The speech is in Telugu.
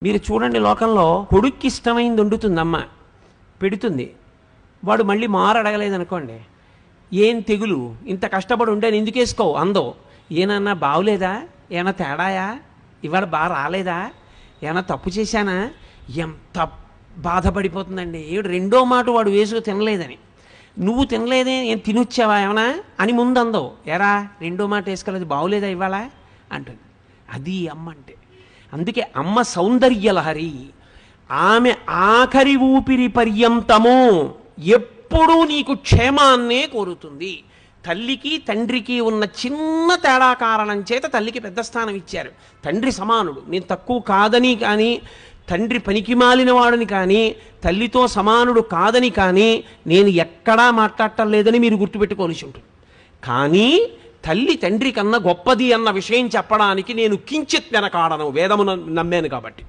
మీరు చూడండి, లోకంలో కొడుక్కి ఇష్టమైంది వండుతుంది అమ్మ, పెడుతుంది. వాడు మళ్ళీ మారు అడగలేదనుకోండి, ఏం తెగులు, ఇంత కష్టపడి ఉండాను ఎందుకు వేసుకోవు అందో. ఏనన్నా బాగులేదా, ఏమన్నా తేడాయా, ఇవాళ బాగా రాలేదా, ఏమన్నా తప్పు చేశానా, ఎంత బాధపడిపోతుందండి. రెండో మాట వాడు వేసుకు తినలేదని, నువ్వు తినలేదే ఏం తినొచ్చావా ఏమన్నా అని ముందు అందో. ఎరా రెండో మాట వేసుకోలేదు, బాగులేదా ఇవాళ అంటుంది. అది అమ్మ అంటే. అందుకే అమ్మ సౌందర్యలహరి. ఆమె ఆఖరి ఊపిరి పర్యంతము ఎప్పుడూ నీకు క్షేమాన్నే కోరుతుంది. తల్లికి తండ్రికి ఉన్న చిన్న తేడా కారణం చేత తల్లికి పెద్ద స్థానం ఇచ్చారు. తండ్రి సమానుడు, నేను తక్కువ కాదని కానీ, తండ్రి పనికి మాలిన వాడని కానీ, తల్లితో సమానుడు కాదని కానీ నేను ఎక్కడా మాట్లాడటం లేదని మీరు గుర్తుపెట్టుకోవాల్సి ఉంటుంది. కానీ తల్లి తండ్రి కన్నా గొప్పది అన్న విషయం చెప్పడానికి నేను కించిత్ వెనకాడను, వేదము నమ్మాను కాబట్టి.